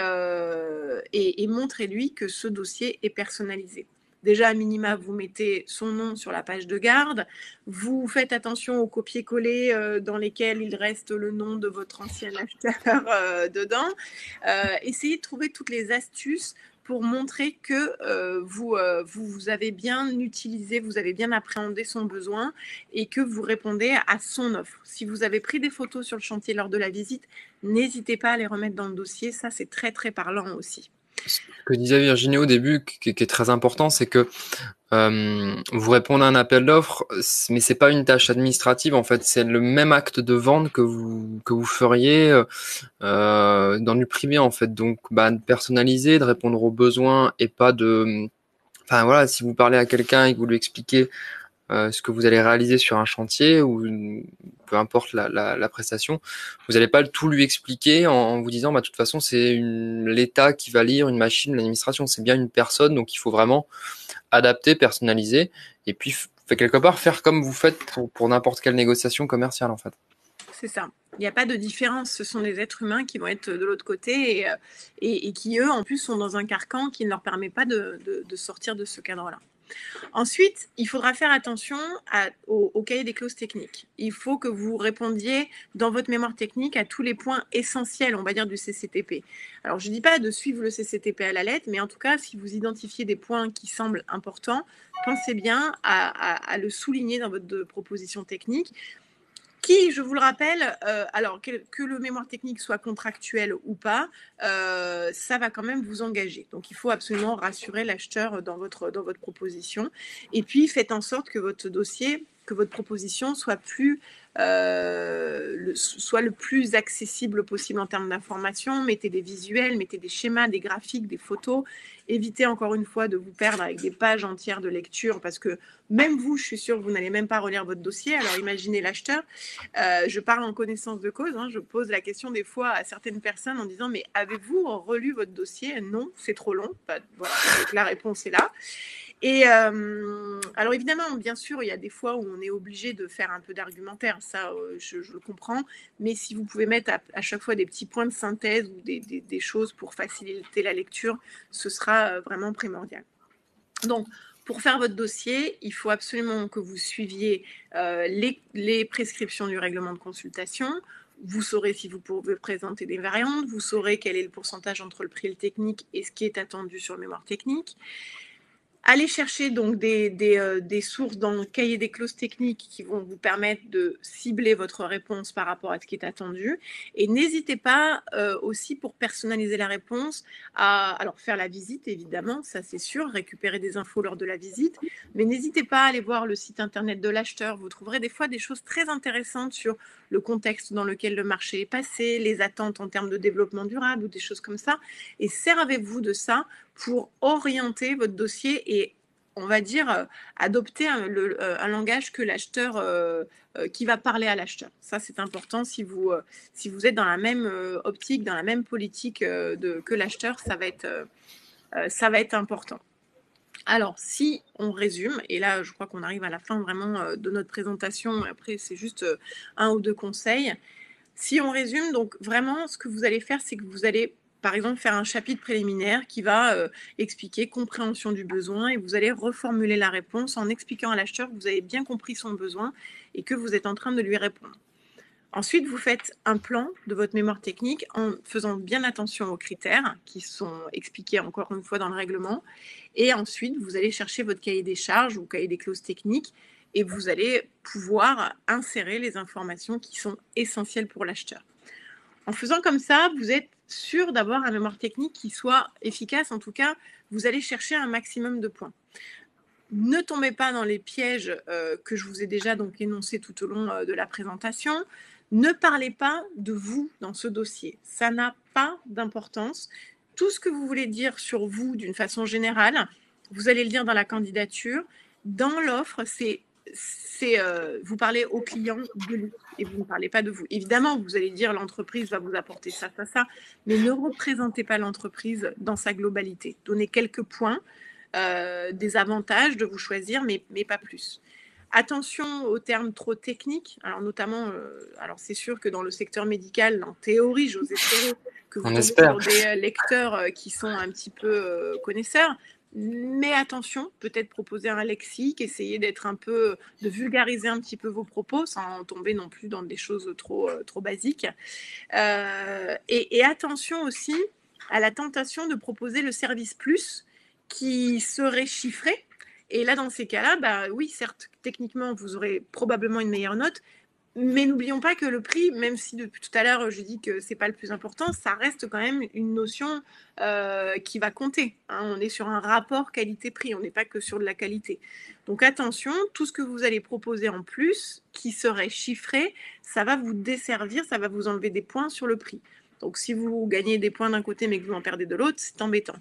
Speaker 2: montrez-lui que ce dossier est personnalisé. Déjà, à minima, vous mettez son nom sur la page de garde. Vous faites attention aux copier-coller dans lesquels il reste le nom de votre ancien acheteur dedans. Essayez de trouver toutes les astuces pour montrer que vous avez bien utilisé, vous avez bien appréhendé son besoin et que vous répondez à son offre. Si vous avez pris des photos sur le chantier lors de la visite, n'hésitez pas à les remettre dans le dossier. Ça, c'est très, très parlant aussi.
Speaker 1: Ce que disait Virginie au début, qui est très important, c'est que vous répondez à un appel d'offres, mais c'est pas une tâche administrative en fait, c'est le même acte de vente que vous feriez dans du privé en fait. Donc, de personnaliser, de répondre aux besoins et pas de, enfin voilà, si vous parlez à quelqu'un et que vous lui expliquez ce que vous allez réaliser sur un chantier ou peu importe la prestation, vous n'allez pas tout lui expliquer en vous disant de toute façon c'est l'État qui va lire une machine, l'administration, c'est bien une personne, donc il faut vraiment adapter, personnaliser et puis quelque part faire comme vous faites pour n'importe quelle négociation commerciale en fait.
Speaker 2: C'est ça. Il n'y a pas de différence. Ce sont des êtres humains qui vont être de l'autre côté et qui, eux, en plus, sont dans un carcan qui ne leur permet pas de sortir de ce cadre-là. Ensuite, il faudra faire attention au cahier des clauses techniques. Il faut que vous répondiez dans votre mémoire technique à tous les points essentiels, on va dire, du CCTP. Alors, je ne dis pas de suivre le CCTP à la lettre, mais en tout cas, si vous identifiez des points qui semblent importants, pensez bien à le souligner dans votre proposition technique. Qui, je vous le rappelle, alors que le mémoire technique soit contractuel ou pas, ça va quand même vous engager. Donc, il faut absolument rassurer l'acheteur dans votre proposition. Et puis, faites en sorte que votre dossier, que votre proposition soit le plus accessible possible en termes d'information. Mettez des visuels, mettez des schémas, des graphiques, des photos. Évitez encore une fois de vous perdre avec des pages entières de lecture parce que même vous, je suis sûre que vous n'allez même pas relire votre dossier. Alors imaginez l'acheteur. Je parle en connaissance de cause. Je pose la question des fois à certaines personnes en disant « Mais avez-vous relu votre dossier ?» Non, c'est trop long. Voilà, donc la réponse est là. Et alors évidemment, bien sûr, il y a des fois où on est obligé de faire un peu d'argumentaire, ça je le comprends, mais si vous pouvez mettre à chaque fois des petits points de synthèse ou des choses pour faciliter la lecture, ce sera vraiment primordial. Donc, pour faire votre dossier, il faut absolument que vous suiviez les prescriptions du règlement de consultation. Vous saurez si vous pouvez présenter des variantes, vous saurez quel est le pourcentage entre le prix et le technique et ce qui est attendu sur le mémoire technique. Allez chercher donc des sources dans le cahier des clauses techniques qui vont vous permettre de cibler votre réponse par rapport à ce qui est attendu. Et n'hésitez pas aussi pour personnaliser la réponse à faire la visite, évidemment, ça c'est sûr, récupérer des infos lors de la visite. Mais n'hésitez pas à aller voir le site internet de l'acheteur. Vous trouverez des fois des choses très intéressantes sur le contexte dans lequel le marché est passé, les attentes en termes de développement durable ou des choses comme ça. Et servez-vous de ça pour orienter votre dossier et on va dire, adopter un langage que l'acheteur, qui va parler à l'acheteur. Ça, c'est important. Si vous êtes dans la même optique, dans la même politique que l'acheteur, ça va être important. Alors, si on résume, et là, je crois qu'on arrive à la fin vraiment de notre présentation, après, c'est juste un ou deux conseils. Si on résume, donc vraiment, ce que vous allez faire, c'est que vous allez, par exemple, faire un chapitre préliminaire qui va expliquer compréhension du besoin et vous allez reformuler la réponse en expliquant à l'acheteur que vous avez bien compris son besoin et que vous êtes en train de lui répondre. Ensuite, vous faites un plan de votre mémoire technique en faisant bien attention aux critères qui sont expliqués encore une fois dans le règlement. Et ensuite, vous allez chercher votre cahier des charges ou cahier des clauses techniques et vous allez pouvoir insérer les informations qui sont essentielles pour l'acheteur. En faisant comme ça, vous êtes sûr d'avoir un mémoire technique qui soit efficace. En tout cas, vous allez chercher un maximum de points. Ne tombez pas dans les pièges que je vous ai déjà donc énoncés tout au long de la présentation. Ne parlez pas de vous dans ce dossier. Ça n'a pas d'importance. Tout ce que vous voulez dire sur vous d'une façon générale, vous allez le dire dans la candidature. Dans l'offre, vous parlez au client de lui et vous ne parlez pas de vous. Évidemment, vous allez dire l'entreprise va vous apporter ça, ça, ça, mais ne représentez pas l'entreprise dans sa globalité. Donnez quelques points, des avantages de vous choisir, mais pas plus. Attention aux termes trop techniques. Alors notamment, alors c'est sûr que dans le secteur médical, en théorie, j'ose espérer que vous tombez sur des lecteurs qui sont un petit peu connaisseurs. Mais attention, peut-être proposer un lexique, essayer d'être un peu, de vulgariser un petit peu vos propos sans tomber non plus dans des choses trop basiques. Et attention aussi à la tentation de proposer le service plus qui serait chiffré. Et là, dans ces cas-là, bah oui, certes, techniquement, vous aurez probablement une meilleure note, mais n'oublions pas que le prix, même si depuis tout à l'heure, je dis que c'est pas le plus important, ça reste quand même une notion qui va compter. Hein. On est sur un rapport qualité-prix, on n'est pas que sur de la qualité. Donc attention, tout ce que vous allez proposer en plus, qui serait chiffré, ça va vous desservir, ça va vous enlever des points sur le prix. Donc si vous gagnez des points d'un côté, mais que vous en perdez de l'autre, c'est embêtant.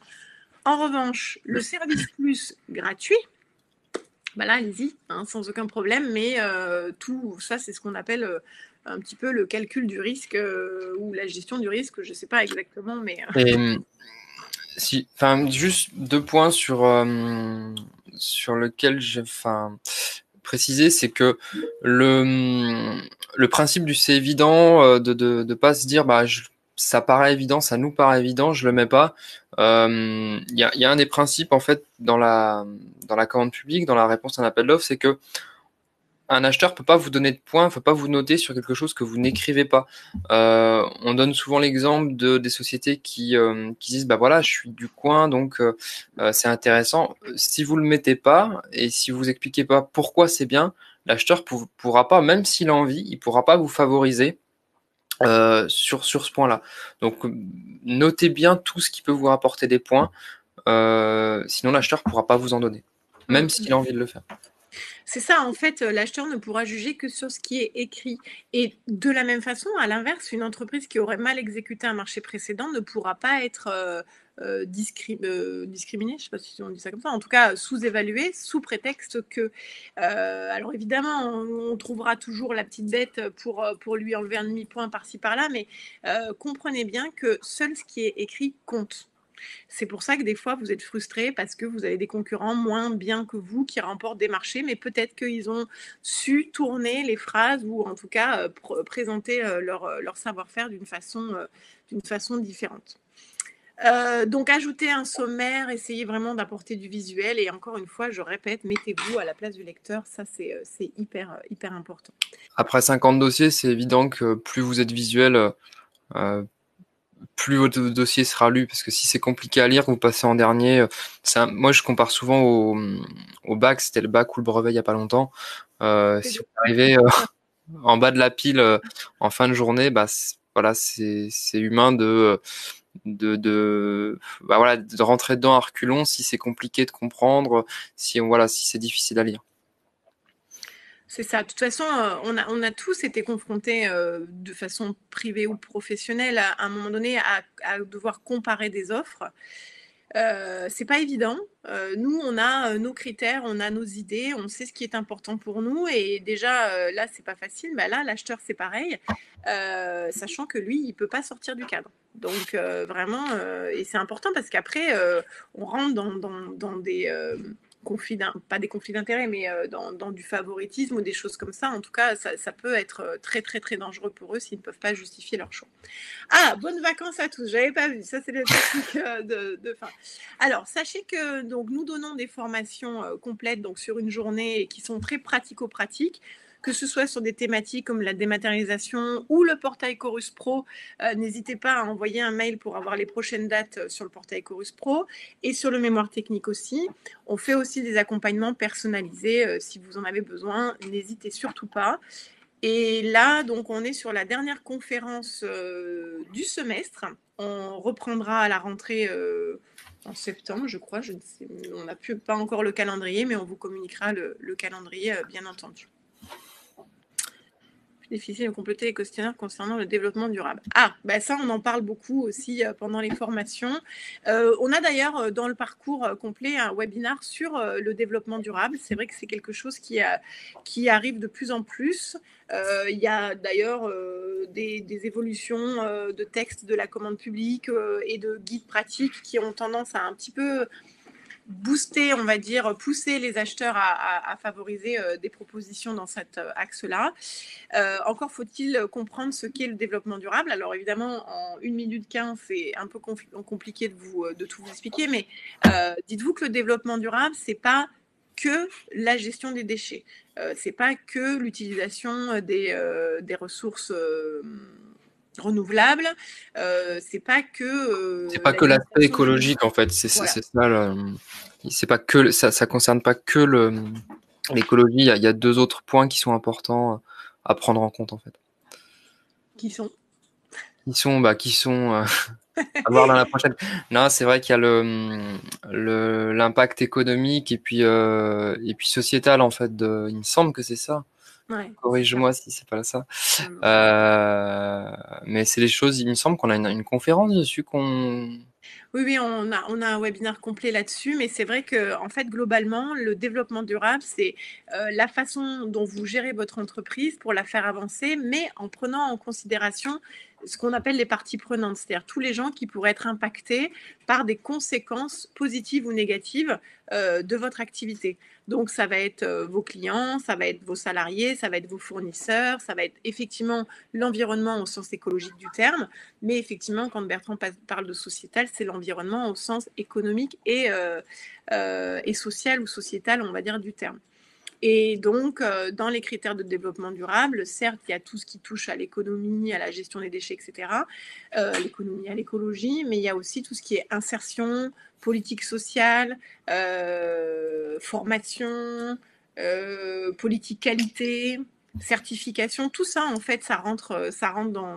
Speaker 2: En revanche, le service plus gratuit, bah là, allez-y, hein, sans aucun problème, mais tout ça, c'est ce qu'on appelle un petit peu le calcul du risque ou la gestion du risque, je ne sais pas exactement, mais...
Speaker 1: Juste 2 points sur lequel j'ai précisé, c'est que le principe du c'est évident, de pas se dire ça paraît évident, ça nous paraît évident, je le mets pas. Il y a un des principes en fait dans la commande publique, dans la réponse à un appel d'offres, c'est que un acheteur peut pas vous donner de points, peut pas vous noter sur quelque chose que vous n'écrivez pas. On donne souvent l'exemple des sociétés qui disent voilà, je suis du coin, donc c'est intéressant. Si vous le mettez pas et si vous expliquez pas pourquoi c'est bien, l'acheteur pourra pas, même s'il a envie, il pourra pas vous favoriser sur ce point-là. Donc notez bien tout ce qui peut vous rapporter des points, sinon l'acheteur pourra pas vous en donner, même s'il a envie de le faire.
Speaker 2: C'est ça, en fait, l'acheteur ne pourra juger que sur ce qui est écrit. Et de la même façon, à l'inverse, une entreprise qui aurait mal exécuté un marché précédent ne pourra pas être discriminée, je ne sais pas si on dit ça comme ça, en tout cas sous-évaluée, sous prétexte que... alors évidemment, on trouvera toujours la petite bête pour lui enlever un demi-point par-ci par-là, mais comprenez bien que seul ce qui est écrit compte. C'est pour ça que des fois, vous êtes frustré parce que vous avez des concurrents moins bien que vous qui remportent des marchés, mais peut-être qu'ils ont su tourner les phrases ou en tout cas présenter leur savoir-faire d'une façon différente. Donc, ajoutez un sommaire, essayez vraiment d'apporter du visuel et encore une fois, je répète, mettez-vous à la place du lecteur, ça c'est hyper important.
Speaker 1: Après 50 dossiers, c'est évident que plus vous êtes visuel, plus votre dossier sera lu, parce que si c'est compliqué à lire, vous passez en dernier. Moi, je compare souvent au bac, c'était le bac ou le brevet il y a pas longtemps. Si vous arrivez en bas de la pile en fin de journée, c'est humain de rentrer dedans à reculons si c'est compliqué de comprendre, si c'est difficile à lire.
Speaker 2: C'est ça. De toute façon, on a tous été confrontés de façon privée ou professionnelle à un moment donné à devoir comparer des offres. C'est pas évident. Nous, on a nos critères, on a nos idées, on sait ce qui est important pour nous. Et déjà, là, c'est pas facile. Bah, là, l'acheteur, c'est pareil, sachant que lui, il peut pas sortir du cadre. Donc, vraiment, et c'est important parce qu'après, on rentre dans des pas des conflits d'intérêts, mais dans du favoritisme ou des choses comme ça. En tout cas, ça peut être très, très, très dangereux pour eux s'ils ne peuvent pas justifier leur choix. Ah, bonnes vacances à tous. J'avais pas vu. Ça, c'est le technique de fin. Alors, sachez que donc nous donnons des formations complètes donc sur une journée et qui sont très pratico-pratiques, que ce soit sur des thématiques comme la dématérialisation ou le portail Chorus Pro. N'hésitez pas à envoyer un mail pour avoir les prochaines dates sur le portail Chorus Pro et sur le mémoire technique aussi. On fait aussi des accompagnements personnalisés si vous en avez besoin. N'hésitez surtout pas. Et là, donc, on est sur la dernière conférence du semestre. On reprendra à la rentrée en septembre, je crois. Je ne sais, on n'a pas encore le calendrier, mais on vous communiquera le calendrier, bien entendu. Difficile de compléter les questionnaires concernant le développement durable. Ah, bah ça, on en parle beaucoup aussi pendant les formations. On a d'ailleurs dans le parcours complet un webinaire sur le développement durable. C'est vrai que c'est quelque chose qui arrive de plus en plus. Il y a d'ailleurs des évolutions de textes de la commande publique et de guides pratiques qui ont tendance à un petit peu booster, on va dire, pousser les acheteurs à favoriser des propositions dans cet axe-là. Encore faut-il comprendre ce qu'est le développement durable. Alors évidemment, en 1 minute 15, c'est un peu compliqué de tout vous expliquer, mais dites-vous que le développement durable, c'est pas que la gestion des déchets. C'est pas que l'utilisation des ressources renouvelables. C'est pas que
Speaker 1: C'est pas que l'aspect écologique en fait.
Speaker 2: Voilà.
Speaker 1: C'est ça. C'est pas que ça concerne pas que l'écologie. Il y a deux autres points qui sont importants à prendre en compte en fait.
Speaker 2: Qui sont
Speaker 1: Qui sont à voir dans la prochaine. Non, c'est vrai qu'il y a l'impact économique et puis sociétal en fait. Il me semble que c'est ça.
Speaker 2: Ouais,
Speaker 1: Corrige-moi si c'est pas ça. Mais c'est les choses. Il me semble qu'on a une conférence dessus qu'on.
Speaker 2: Oui, on a un webinaire complet là-dessus, mais c'est vrai que en fait, globalement, le développement durable, c'est la façon dont vous gérez votre entreprise pour la faire avancer, mais en prenant en considération ce qu'on appelle les parties prenantes, c'est-à-dire tous les gens qui pourraient être impactés par des conséquences positives ou négatives de votre activité. Donc, ça va être vos clients, ça va être vos salariés, ça va être vos fournisseurs, ça va être effectivement l'environnement au sens écologique du terme, mais effectivement, quand Bertrand parle de sociétal, c'est l'environnement au sens économique et social ou sociétal, on va dire, du terme. Et donc, dans les critères de développement durable, certes, il y a tout ce qui touche à l'économie, à la gestion des déchets, etc., l'économie, à l'écologie, mais il y a aussi tout ce qui est insertion, politique sociale, formation, politique qualité, certification, tout ça, en fait, ça rentre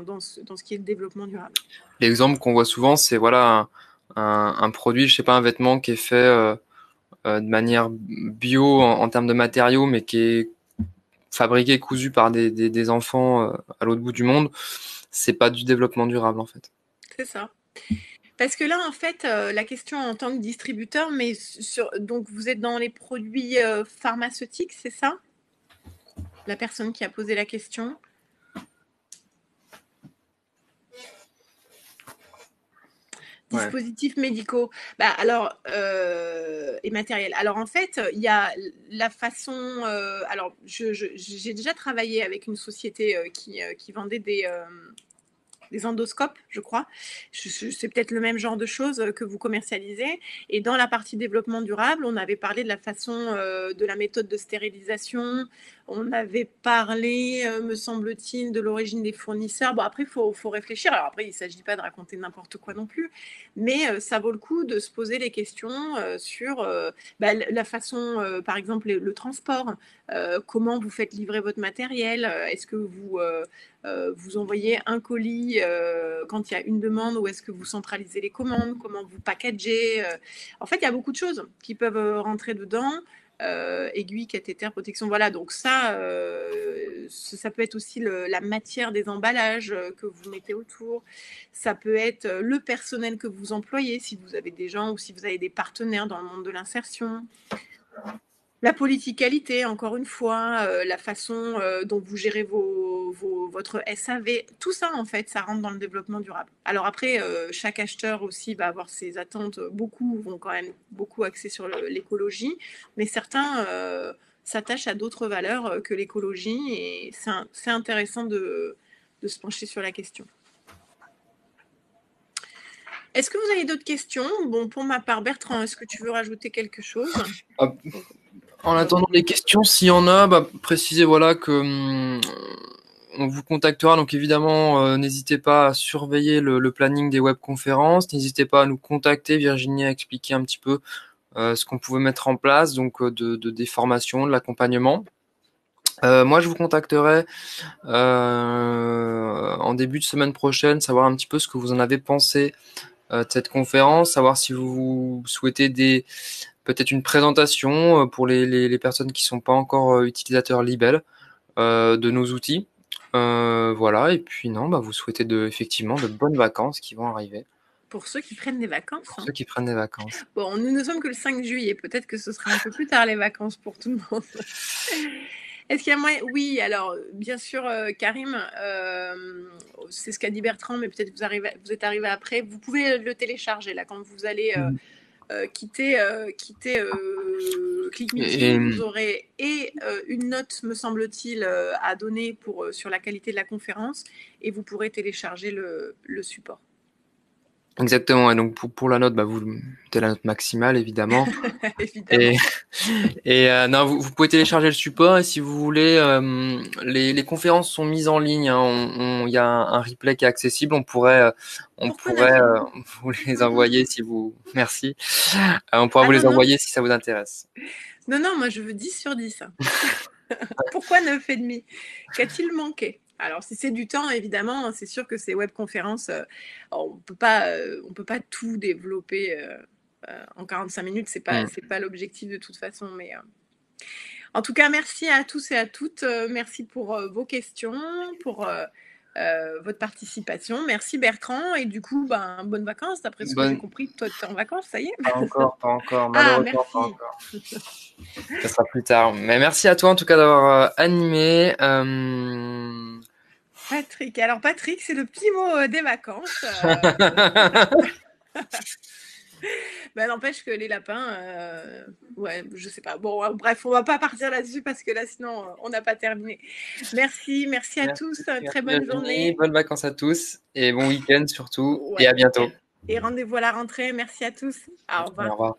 Speaker 2: dans ce qui est le développement durable.
Speaker 1: L'exemple qu'on voit souvent, c'est voilà un produit, je sais pas, un vêtement qui est fait de manière bio en termes de matériaux, mais qui est fabriqué, cousu par des enfants à l'autre bout du monde. C'est pas du développement durable en fait.
Speaker 2: C'est ça. Parce que là, en fait, la question en tant que distributeur, mais donc vous êtes dans les produits pharmaceutiques, c'est ça? La personne qui a posé la question. Dispositifs médicaux. Bah, alors, et matériel. Alors, en fait, il y a la façon. Alors, j'ai déjà travaillé avec une société qui vendait des endoscopes, je crois. C'est peut-être le même genre de choses que vous commercialisez. Et dans la partie développement durable, on avait parlé de la façon, de la méthode de stérilisation. On avait parlé, me semble-t-il, de l'origine des fournisseurs. Bon, après, il faut réfléchir. Alors après, il ne s'agit pas de raconter n'importe quoi non plus. Mais ça vaut le coup de se poser les questions sur la façon, par exemple, le transport. Comment vous faites livrer votre matériel? Est-ce que vous envoyez un colis quand il y a une demande ou est-ce que vous centralisez les commandes? Comment vous packagez? En fait, il y a beaucoup de choses qui peuvent rentrer dedans. aiguille, cathéter, protection. Voilà, donc ça peut être aussi la matière des emballages que vous mettez autour. Ça peut être le personnel que vous employez, si vous avez des gens ou si vous avez des partenaires dans le monde de l'insertion. La politique qualité, encore une fois, la façon dont vous gérez votre SAV, tout ça, en fait, ça rentre dans le développement durable. Alors après, chaque acheteur aussi va avoir ses attentes. Beaucoup vont quand même beaucoup axer sur l'écologie, mais certains s'attachent à d'autres valeurs que l'écologie, et c'est intéressant de se pencher sur la question. Est-ce que vous avez d'autres questions? Bon, pour ma part, Bertrand, est-ce que tu veux rajouter quelque chose?
Speaker 1: En attendant les questions, s'il y en a, précisez voilà que on vous contactera. Donc évidemment, n'hésitez pas à surveiller le planning des webconférences. N'hésitez pas à nous contacter. Virginie a expliqué un petit peu ce qu'on pouvait mettre en place, donc des formations, de l'accompagnement. Moi, je vous contacterai en début de semaine prochaine, savoir un petit peu ce que vous en avez pensé de cette conférence, savoir si vous souhaitez peut-être une présentation pour les personnes qui sont pas encore utilisateurs Libelle de nos outils. Voilà, et puis non, vous souhaitez effectivement de bonnes vacances qui vont arriver.
Speaker 2: Pour ceux qui prennent des vacances.
Speaker 1: Pour ceux qui prennent des vacances.
Speaker 2: Bon, nous ne sommes que le 5 juillet, peut-être que ce sera un peu plus tard les vacances pour tout le monde. Est-ce qu'il y a moyen? Oui, alors bien sûr, Karim, c'est ce qu'a dit Bertrand, mais peut-être vous êtes arrivé après. Vous pouvez le télécharger là quand vous allez quitter ClickMeeting. Vous aurez une note, me semble-t-il, à donner sur la qualité de la conférence, et vous pourrez télécharger le support.
Speaker 1: Exactement, et donc pour la note, vous mettez la note maximale évidemment.
Speaker 2: Évidemment.
Speaker 1: Et non, vous pouvez télécharger le support, et si vous voulez, les conférences sont mises en ligne. Il y a un replay qui est accessible. On pourrait vous les envoyer si vous. Merci. On pourra vous les envoyer si ça vous intéresse.
Speaker 2: Non, moi je veux 10 sur 10. Pourquoi 9,5? Qu'a-t-il manqué? Alors, si c'est du temps, évidemment, c'est sûr que ces webconférences, on peut pas tout développer en 45 minutes. C'est pas l'objectif de toute façon. Mais en tout cas, merci à tous et à toutes. Merci pour vos questions, pour votre participation. Merci Bertrand. Et du coup, bonnes vacances. D'après ce que j'ai compris, toi, tu es en vacances, ça y est?
Speaker 1: Pas encore. Malheureusement, pas encore. Ça sera plus tard. Mais merci à toi en tout cas d'avoir animé.
Speaker 2: Patrick. Alors Patrick, c'est le petit mot des vacances. N'empêche que les lapins, je sais pas. Bon, bref, on va pas partir là-dessus parce que là, sinon, on n'a pas terminé. Merci à tous. Très bonne journée.
Speaker 1: Bonnes vacances à tous et bon week-end surtout. Et à bientôt.
Speaker 2: Et rendez-vous à la rentrée. Merci à tous. Au revoir.
Speaker 1: Au revoir.